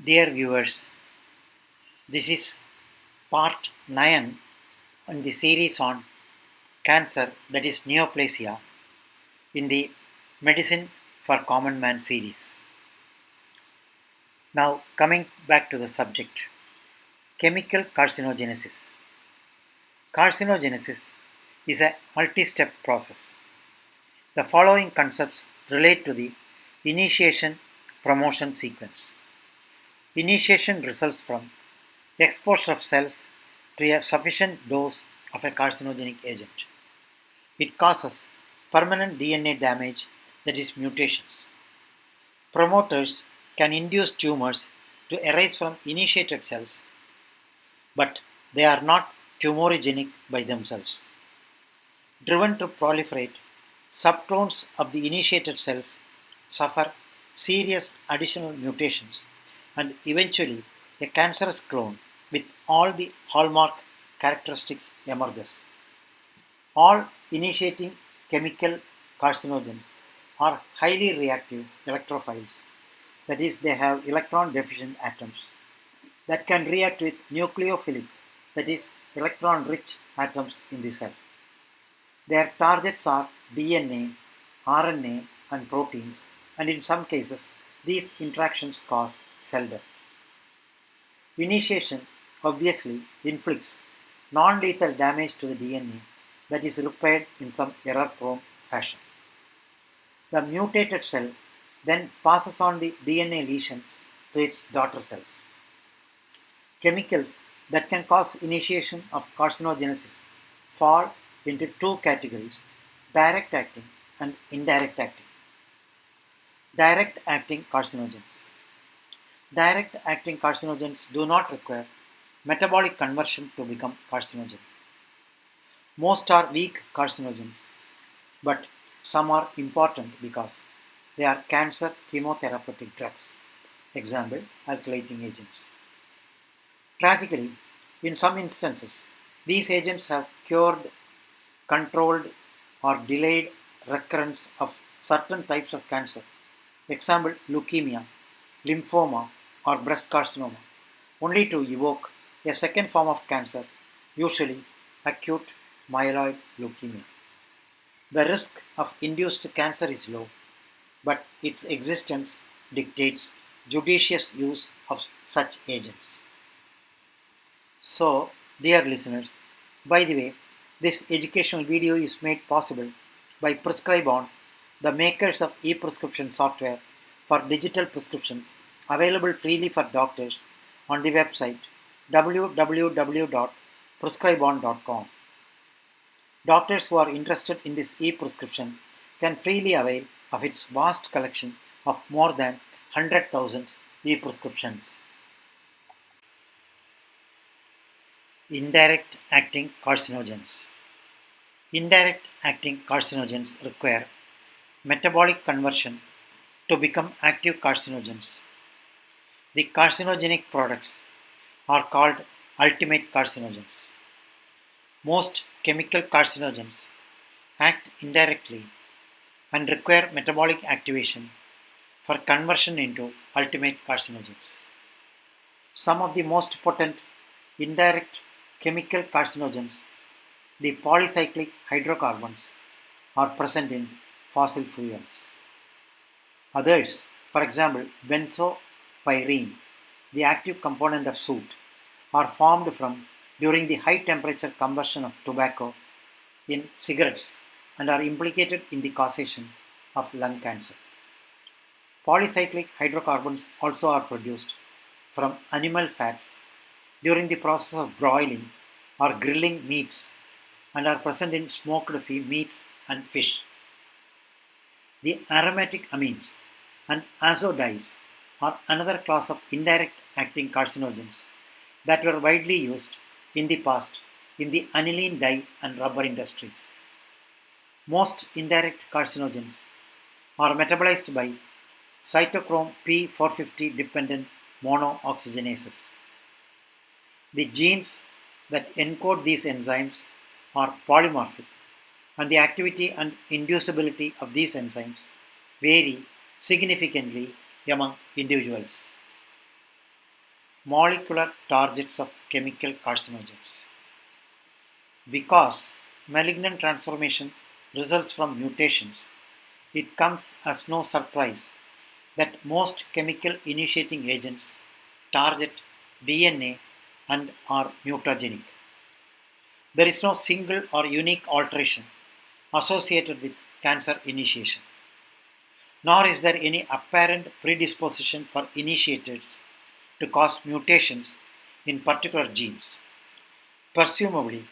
Dear viewers, this is part 9 in the series on cancer, that is Neoplasia, in the Medicine for Common Man series. Now, coming back to the subject, chemical carcinogenesis. Carcinogenesis is a multi-step process. The following concepts relate to the initiation promotion sequence. Initiation results from exposure of cells to a sufficient dose of a carcinogenic agent. It causes permanent DNA damage, that is, mutations. Promoters can induce tumors to arise from initiated cells, but they are not tumorigenic by themselves. Driven to proliferate, subclones of the initiated cells suffer serious additional mutations, and eventually a cancerous clone with all the hallmark characteristics emerges. All initiating chemical carcinogens are highly reactive electrophiles, that is, they have electron deficient atoms that can react with nucleophilic, that is, electron rich atoms in the cell. Their targets are DNA, RNA, and proteins, and in some cases, these interactions cause cell death. Initiation obviously inflicts non-lethal damage to the DNA that is repaired in some error-prone fashion. The mutated cell then passes on the DNA lesions to its daughter cells. Chemicals that can cause initiation of carcinogenesis fall into two categories: direct acting and indirect acting. Direct acting carcinogens. Direct acting carcinogens do not require metabolic conversion to become carcinogen. Most are weak carcinogens, but some are important because they are cancer chemotherapeutic drugs, example, alkylating agents. Tragically, in some instances, these agents have cured, controlled, or delayed recurrence of certain types of cancer, example, leukemia, lymphoma, or breast carcinoma, only to evoke a second form of cancer, usually acute myeloid leukemia. The risk of induced cancer is low, but its existence dictates judicious use of such agents. So, dear listeners, by the way, this educational video is made possible by Prescribon, the makers of e-prescription software for digital prescriptions available freely for doctors on the website www.prescribon.com. Doctors who are interested in this e-prescription can freely avail of its vast collection of more than 100,000 e-prescriptions. Indirect acting carcinogens. Indirect acting carcinogens require metabolic conversion to become active carcinogens. The carcinogenic products are called ultimate carcinogens. Most chemical carcinogens act indirectly and require metabolic activation for conversion into ultimate carcinogens. Some of the most potent indirect chemical carcinogens, the polycyclic hydrocarbons, are present in fossil fuels. Others, for example, benzopyrene, the active component of soot, are formed from during the high temperature combustion of tobacco in cigarettes and are implicated in the causation of lung cancer. Polycyclic hydrocarbons also are produced from animal fats during the process of broiling or grilling meats and are present in smoked meats and fish. The aromatic amines and azodyes are another class of indirect acting carcinogens that were widely used in the past in the aniline dye and rubber industries. Most indirect carcinogens are metabolized by cytochrome P450 dependent monooxygenases. The genes that encode these enzymes are polymorphic, and the activity and inducibility of these enzymes vary significantly among individuals. molecular targets of chemical carcinogens. Because malignant transformation results from mutations, it comes as no surprise that most chemical initiating agents target DNA and are mutagenic. There is no single or unique alteration associated with cancer initiation, nor is there any apparent predisposition for initiators to cause mutations in particular genes. Presumably,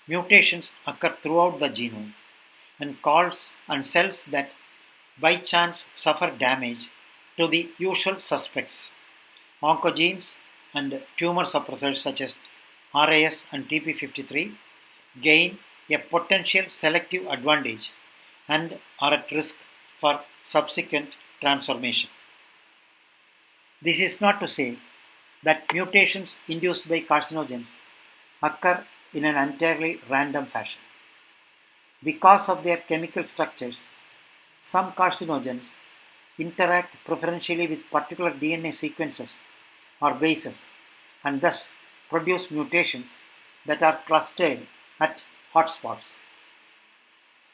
mutations occur throughout the genome and cells that by chance suffer damage to the usual suspects, oncogenes and tumor suppressors such as RAS and TP53, gain a potential selective advantage and are at risk for subsequent transformation. This is not to say that mutations induced by carcinogens occur in an entirely random fashion. Because of their chemical structures, some carcinogens interact preferentially with particular DNA sequences or bases and thus produce mutations that are clustered at hotspots.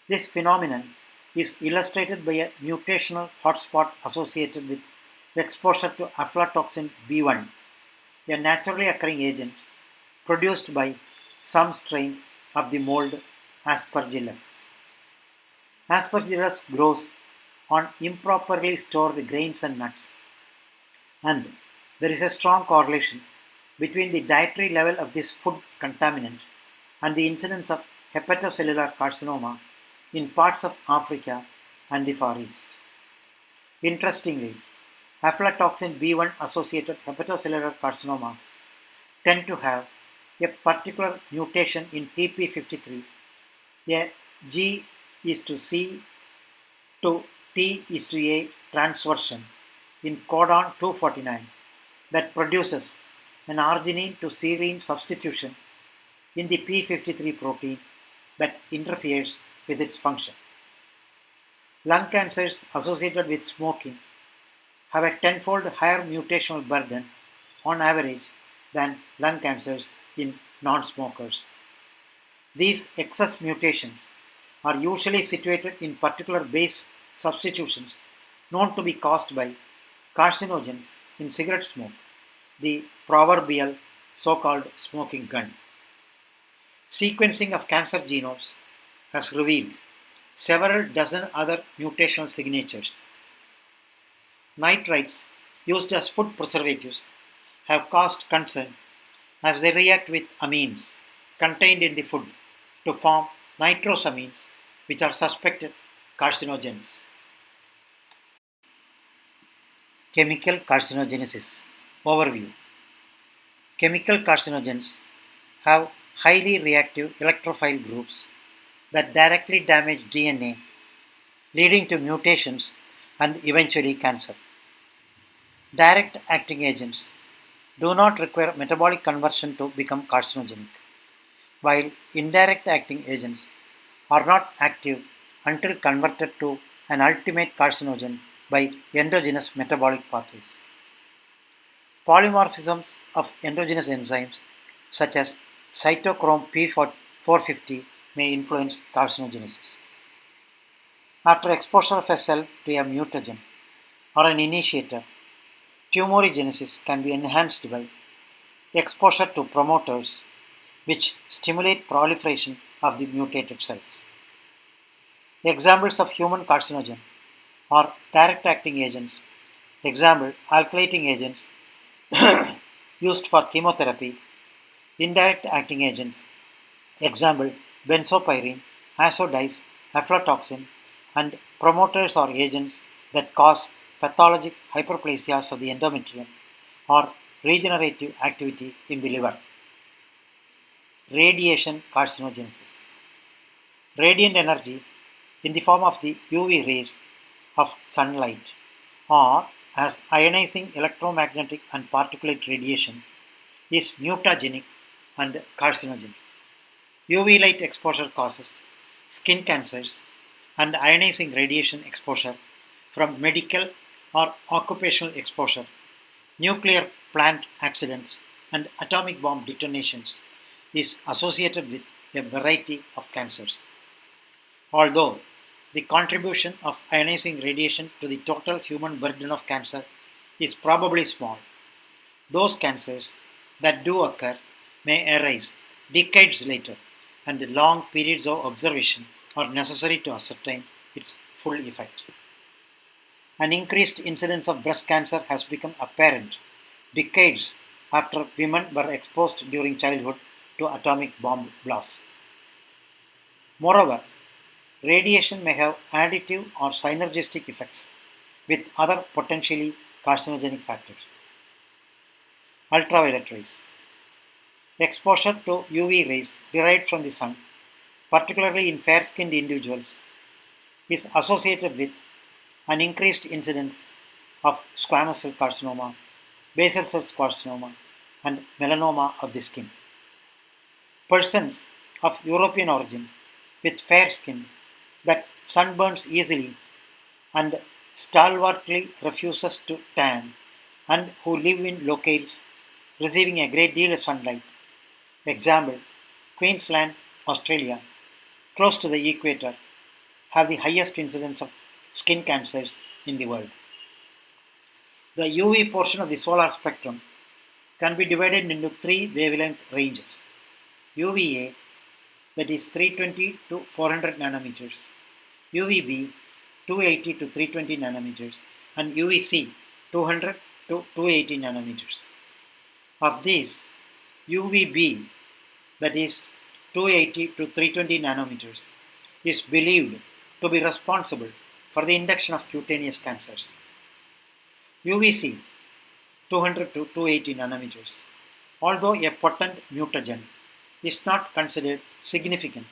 This phenomenon is illustrated by a mutational hotspot associated with exposure to aflatoxin B1, a naturally occurring agent produced by some strains of the mold Aspergillus. Aspergillus grows on improperly stored grains and nuts, and there is a strong correlation between the dietary level of this food contaminant and the incidence of hepatocellular carcinoma in parts of Africa and the Far East. Interestingly, aflatoxin B1 associated hepatocellular carcinomas tend to have a particular mutation in TP53, a G is to C to T is to A transversion in codon 249 that produces an arginine to serine substitution in the P53 protein that interferes with its function. Lung cancers associated with smoking have a tenfold higher mutational burden on average than lung cancers in non-smokers. These excess mutations are usually situated in particular base substitutions known to be caused by carcinogens in cigarette smoke, the proverbial so-called smoking gun. Sequencing of cancer genomes has revealed several dozen other mutational signatures. Nitrites used as food preservatives have caused concern as they react with amines contained in the food to form nitrosamines, which are suspected carcinogens. Chemical carcinogenesis. Overview. Chemical carcinogens have highly reactive electrophile groups that directly damage DNA, leading to mutations and eventually cancer. Direct acting agents do not require metabolic conversion to become carcinogenic, while indirect acting agents are not active until converted to an ultimate carcinogen by endogenous metabolic pathways. Polymorphisms of endogenous enzymes such as cytochrome P450 may influence carcinogenesis. After exposure of a cell to a mutagen or an initiator, tumorigenesis can be enhanced by exposure to promoters which stimulate proliferation of the mutated cells. Examples of human carcinogen are direct acting agents, example alkylating agents used for chemotherapy, indirect acting agents, example benzopyrene, azodice, aflatoxin, and promoters or agents that cause pathologic hyperplasias of the endometrium or regenerative activity in the liver. Radiation carcinogenesis. Radiant energy in the form of the UV rays of sunlight or as ionizing electromagnetic and particulate radiation is mutagenic and carcinogenic. UV light exposure causes skin cancers and ionizing radiation exposure from medical or occupational exposure nuclear plant accidents, and atomic bomb detonations is associated with a variety of cancers. Although the contribution of ionizing radiation to the total human burden of cancer is probably small, those cancers that do occur may arise decades later, and long periods of observation are necessary to ascertain its full effect. An increased incidence of breast cancer has become apparent decades after women were exposed during childhood to atomic bomb blasts. Moreover, radiation may have additive or synergistic effects with other potentially carcinogenic factors. Ultraviolet rays. Exposure to UV rays derived from the sun, particularly in fair skinned individuals, is associated with an increased incidence of squamous cell carcinoma, basal cell carcinoma, and melanoma of the skin. Persons of European origin with fair skin that sunburns easily and stalwartly refuses to tan, and who live in locales receiving a great deal of sunlight, example Queensland, Australia, close to the equator, have the highest incidence of skin cancers in the world. The UV portion of the solar spectrum can be divided into three wavelength ranges: UVA, that is 320 to 400 nanometers, UVB 280 to 320 nanometers, and UVC 200 to 280 nanometers. Of these, UVB, that is 280 to 320 nanometers, is believed to be responsible for the induction of cutaneous cancers. UVC 200 to 280 nanometers, although a potent mutagen, is not considered significant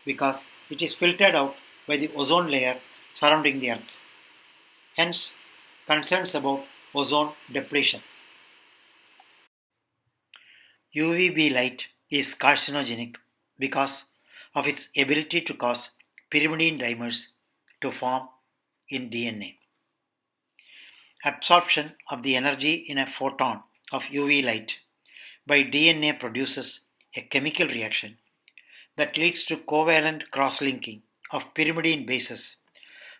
because it is filtered out by the ozone layer surrounding the Earth. Hence, concerns about ozone depletion. UVB light is carcinogenic because of its ability to cause pyrimidine dimers to form in DNA. Absorption of the energy in a photon of UV light by DNA produces a chemical reaction that leads to covalent cross-linking of pyrimidine bases,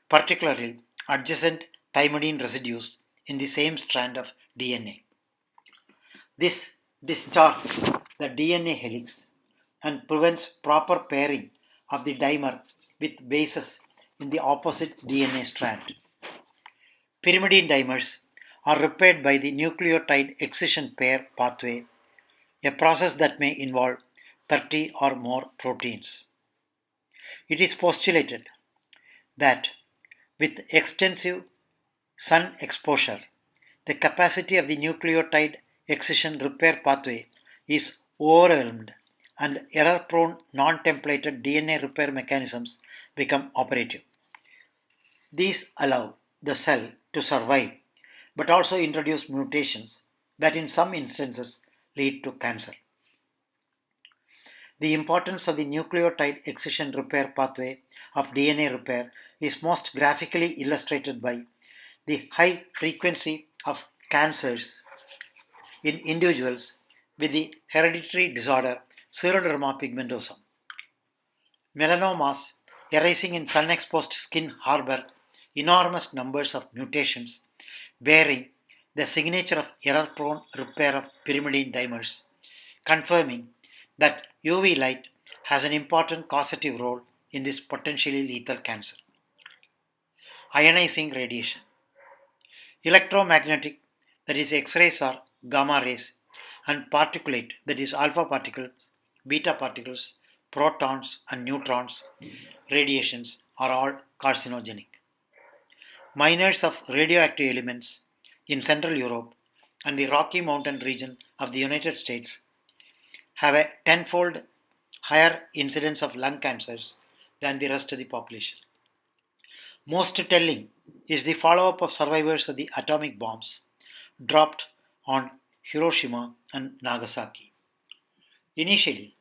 particularly adjacent thymidine residues in the same strand of DNA. This distorts the DNA helix and prevents proper pairing of the dimer with bases in the opposite DNA strand. Pyrimidine dimers are repaired by the nucleotide excision pair pathway, a process that may involve 30 or more proteins. It is postulated that with extensive sun exposure, the capacity of the nucleotide excision repair pathway is overwhelmed and error-prone non-templated DNA repair mechanisms become operative. These allow the cell to survive but also introduce mutations that in some instances lead to cancer. The importance of the nucleotide excision repair pathway of DNA repair is most graphically illustrated by the high frequency of cancers in individuals with the hereditary disorder xeroderma pigmentosum. Melanomas arising in sun-exposed skin harbor enormous numbers of mutations bearing the signature of error-prone repair of pyrimidine dimers, confirming that UV light has an important causative role in this potentially lethal cancer. Ionizing radiation. Electromagnetic, that is X-rays or gamma rays, and particulate, that is alpha particles, beta particles, protons and neutrons, radiations are all carcinogenic. Miners of radioactive elements in Central Europe and the Rocky Mountain region of the United States have a tenfold higher incidence of lung cancers than the rest of the population. Most telling is the follow-up of survivors of the atomic bombs dropped on Hiroshima and Nagasaki. Initially,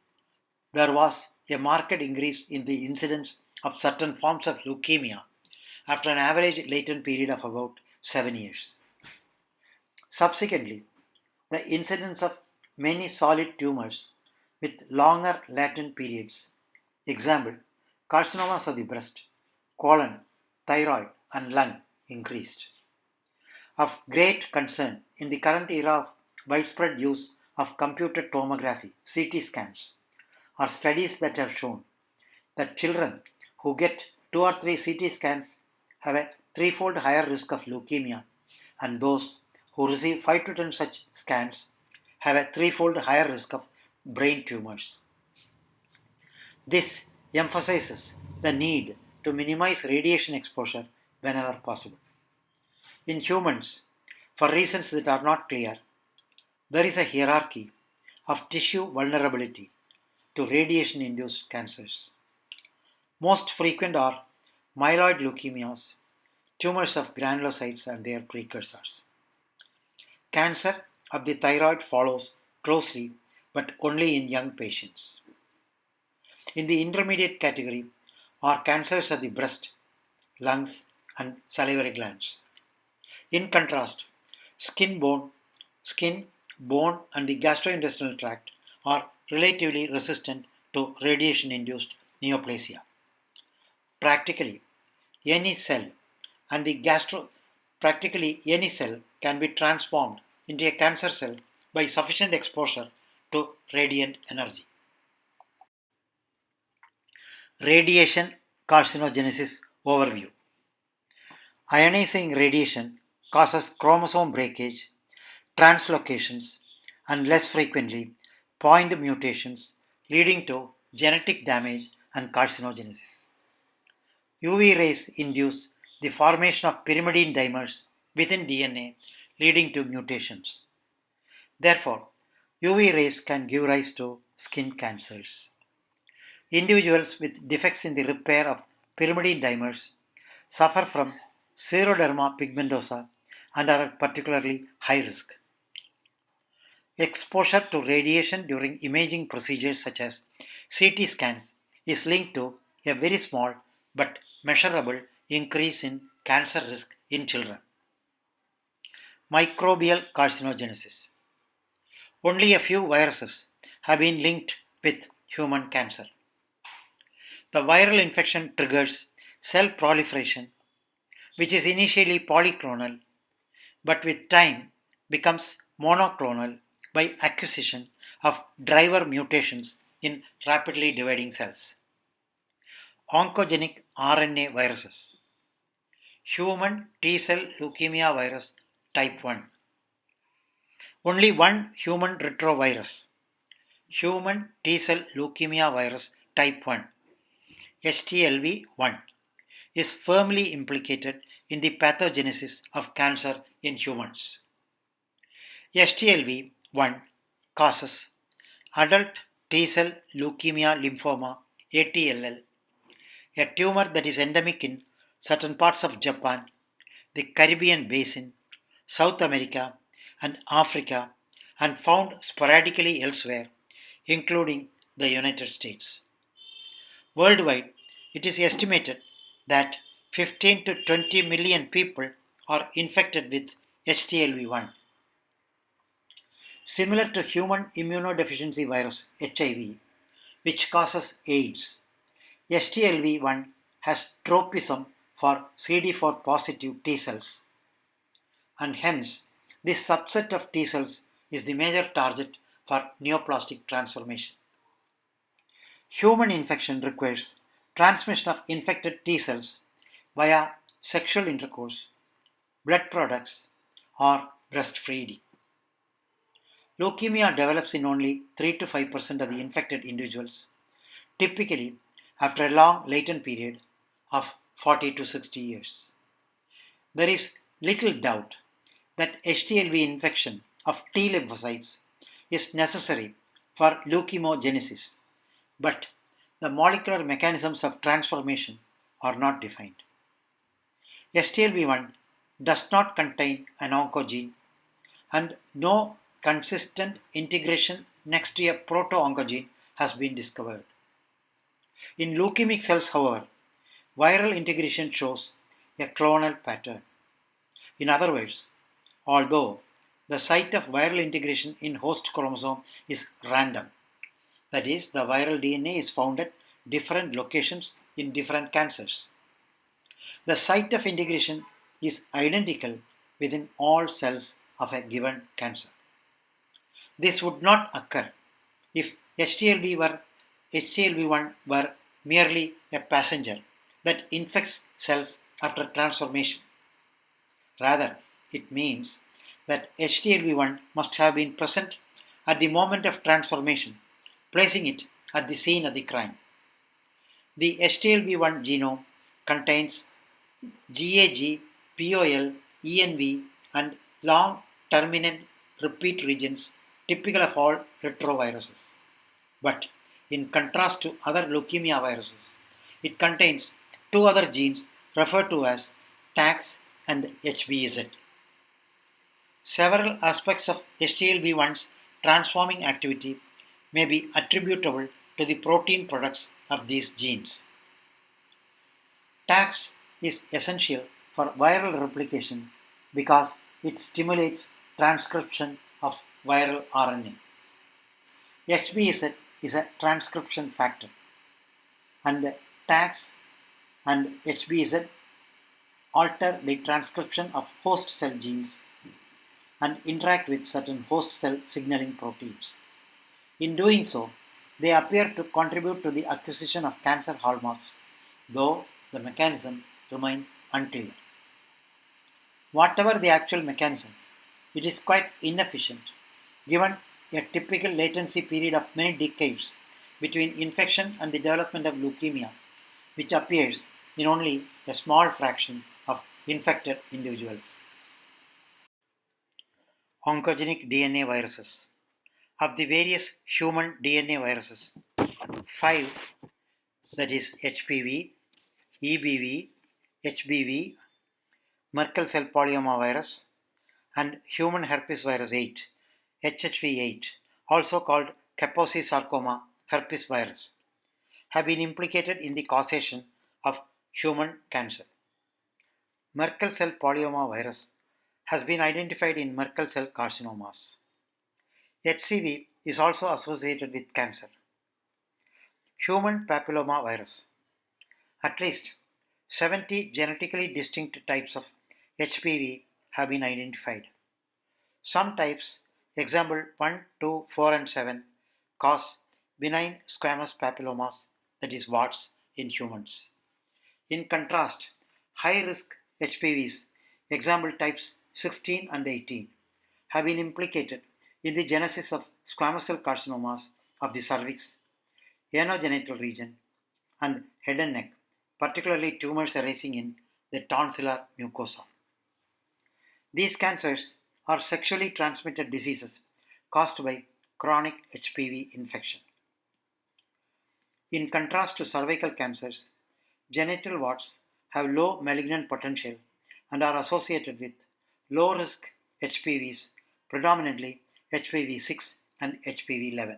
there was a marked increase in the incidence of certain forms of leukemia after an average latent period of about 7 years. Subsequently, the incidence of many solid tumors with longer latent periods, example, carcinomas of the breast, colon, thyroid, and lung, increased. Of great concern in the current era of widespread use of computed tomography, CT scans, are studies that have shown that children who get 2 or 3 CT scans have a threefold higher risk of leukemia, and those who receive 5 to 10 such scans have a threefold higher risk of brain tumors. This emphasizes the need to minimize radiation exposure whenever possible. In humans, for reasons that are not clear, there is a hierarchy of tissue vulnerability to radiation induced cancers. Most frequent are myeloid leukemias, tumors of granulocytes and their precursors. Cancer of the thyroid follows closely but only in young patients. In the intermediate category are cancers of the breast, lungs, and salivary glands. In contrast, skin, bone, and the gastrointestinal tract are relatively resistant to radiation-induced neoplasia. Practically, any cell and the practically any cell can be transformed into a cancer cell by sufficient exposure to radiant energy. Radiation carcinogenesis overview. Ionizing radiation causes chromosome breakage, translocations, and less frequently, point mutations leading to genetic damage and carcinogenesis. UV rays induce the formation of pyrimidine dimers within DNA, leading to mutations. Therefore, UV rays can give rise to skin cancers. Individuals with defects in the repair of pyrimidine dimers suffer from xeroderma pigmentosa and are at particularly high risk. Exposure to radiation during imaging procedures such as CT scans is linked to a very small but measurable increase in cancer risk in children. Microbial carcinogenesis. Only a few viruses have been linked with human cancer. The viral infection triggers cell proliferation, which is initially polyclonal but with time becomes monoclonal by acquisition of driver mutations in rapidly dividing cells. Oncogenic RNA viruses. Human T-cell leukemia virus type 1. Only one human retrovirus, human T-cell leukemia virus type 1, HTLV1, is firmly implicated in the pathogenesis of cancer in humans. HTLV1 causes adult T-cell leukemia lymphoma ATLL, a tumor that is endemic in certain parts of Japan, the Caribbean basin, South America, and Africa, and found sporadically elsewhere, including the United States. Worldwide, it is estimated that 15 to 20 million people are infected with HTLV1. Similar to human immunodeficiency virus HIV, which causes AIDS, HTLV1 has tropism for CD4 positive T cells, and hence this subset of T cells is the major target for neoplastic transformation. Human infection requires transmission of infected T cells via sexual intercourse, blood products, or breastfeeding. Leukemia develops in only 3 to 5% of the infected individuals, typically after a long latent period of 40 to 60 years. There is little doubt that HTLV infection of T lymphocytes is necessary for leukemogenesis, but the molecular mechanisms of transformation are not defined. HTLV1 does not contain an oncogene, and no consistent integration next to a proto-oncogene has been discovered. In leukemic cells, however, viral integration shows a clonal pattern. In other words, although The site of viral integration in host chromosome is random. That is, the viral DNA is found at different locations in different cancers. The site of integration is identical within all cells of a given cancer. This would not occur if HTLV1 were merely a passenger that infects cells after transformation. Rather, it means that HTLV1 must have been present at the moment of transformation, placing it at the scene of the crime. The HTLV1 genome contains GAG, POL, ENV, and long terminal repeat regions typical of all retroviruses. But in contrast to other leukemia viruses, it contains two other genes referred to as TAX and HBZ. Several aspects of HTLV1's transforming activity may be attributable to the protein products of these genes. TAX is essential for viral replication because it stimulates transcription of viral RNA. HBZ is a transcription factor, and TAX and HBZ alter the transcription of host cell genes and interact with certain host cell signaling proteins. In doing so, they appear to contribute to the acquisition of cancer hallmarks, though the mechanism remains unclear. Whatever the actual mechanism, it is quite inefficient given a typical latency period of many decades between infection and the development of leukemia, which appears in only a small fraction of infected individuals. Oncogenic DNA viruses. Of the various human DNA viruses, 5, that is HPV, EBV, HBV, Merkel cell polyomavirus, and human herpes virus 8, HHV8, also called Kaposi sarcoma herpes virus, have been implicated in the causation of human cancer. Merkel cell polyomavirus has been identified in Merkel cell carcinomas. HCV is also associated with cancer. Human papilloma virus. At least 70 genetically distinct types of HPV have been identified. Some types, example 1, 2, 4, and 7, cause benign squamous papillomas, that is warts, in humans. In contrast, high-risk HPVs, example types 16 and 18, have been implicated in the genesis of squamous cell carcinomas of the cervix, anogenital region, and head and neck, particularly tumors arising in the tonsillar mucosa. These cancers are sexually transmitted diseases caused by chronic HPV infection. In contrast to cervical cancers, genital warts have low malignant potential and are associated with low-risk HPVs, predominantly HPV6 and HPV11.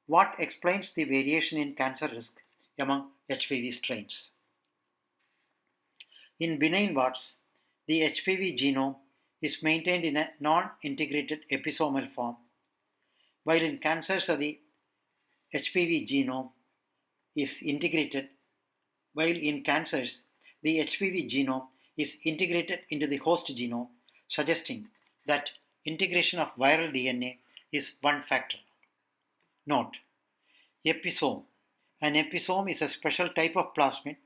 What explains the variation in cancer risk among HPV strains? In benign warts, the HPV genome is maintained in a non-integrated episomal form, while in cancers of the HPV genome is integrated, while in cancers the HPV genome is integrated into the host genome, suggesting that integration of viral DNA is one factor. Note: episome. An episome is a special type of plasmid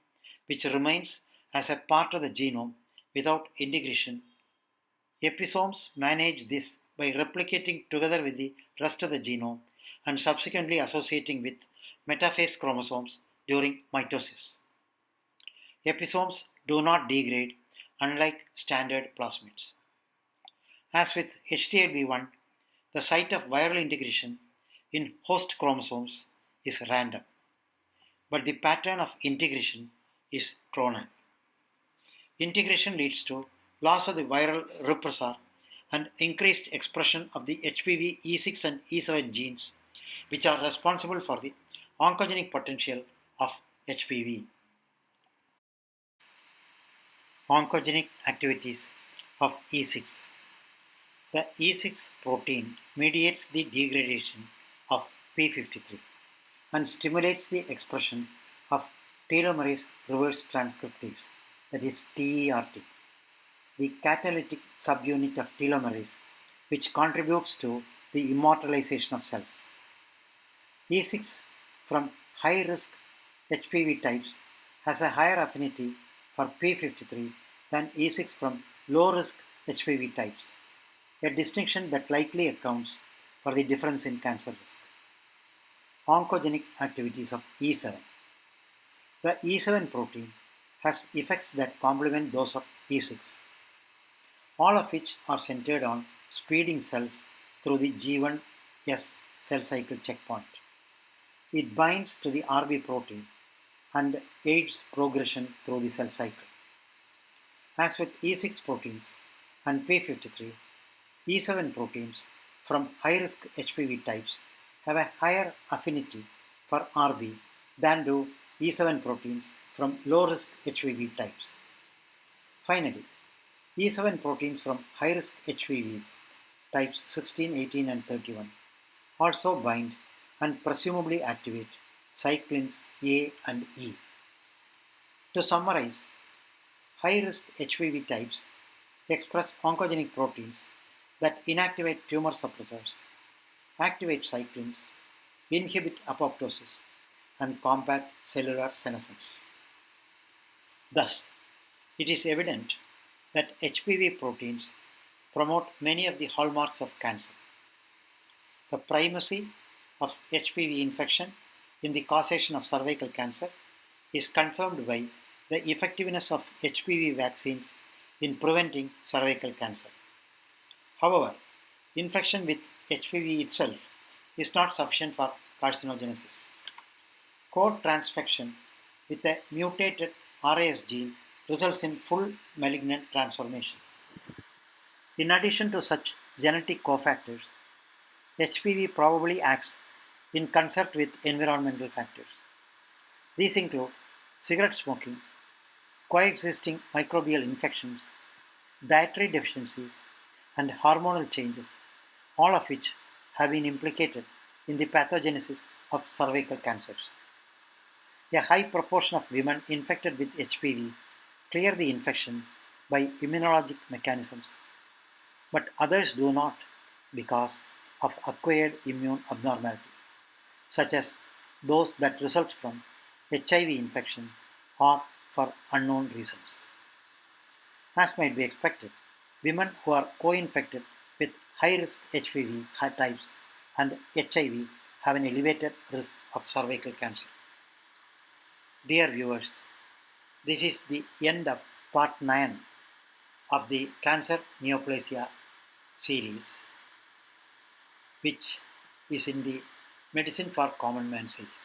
which remains as a part of the genome without integration. Episomes manage this by replicating together with the rest of the genome and subsequently associating with metaphase chromosomes during mitosis. Episomes do not degrade, unlike standard plasmids. As with HTLV1, the site of viral integration in host chromosomes is random, but the pattern of integration is clonal. Integration leads to loss of the viral repressor and increased expression of the HPV E6 and E7 genes, which are responsible for the oncogenic potential of HPV. Oncogenic activities of E6. The E6 protein mediates the degradation of p53 and stimulates the expression of telomerase reverse transcriptase, that is TERT, the catalytic subunit of telomerase, which contributes to the immortalization of cells. E6 from high-risk HPV types has a higher affinity for p53 than E6 from low-risk HPV types, a distinction that likely accounts for the difference in cancer risk. Oncogenic activities of E7. The E7 protein has effects that complement those of E6, all of which are centered on speeding cells through the G1S cell cycle checkpoint. It binds to the RB protein and aids progression through the cell cycle. As with E6 proteins and p53, E7 proteins from high-risk HPV types have a higher affinity for RB than do E7 proteins from low-risk HPV types. Finally, E7 proteins from high-risk HPVs types 16, 18 and 31 also bind and presumably activate cyclins A and E. To summarize, high-risk HPV types express oncogenic proteins that inactivate tumor suppressors, activate cyclins, inhibit apoptosis, and combat cellular senescence. Thus, it is evident that HPV proteins promote many of the hallmarks of cancer. The primacy of HPV infection in the causation of cervical cancer is confirmed by the effectiveness of HPV vaccines in preventing cervical cancer. However, infection with HPV itself is not sufficient for carcinogenesis. Co-transfection with a mutated RAS gene results in full malignant transformation. In addition to such genetic cofactors, HPV probably acts in concert with environmental factors. These include cigarette smoking, coexisting microbial infections, dietary deficiencies, and hormonal changes, all of which have been implicated in the pathogenesis of cervical cancers. A high proportion of women infected with HPV clear the infection by immunologic mechanisms, but others do not because of acquired immune abnormalities, such as those that result from HIV infection or for unknown reasons. As might be expected, women who are co-infected with high-risk HPV types and HIV have an elevated risk of cervical cancer. Dear viewers, this is the end of part 9 of the Cancer Neoplasia series, which is in the Medicine for Common Man series.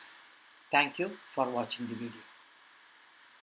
Thank you for watching the video.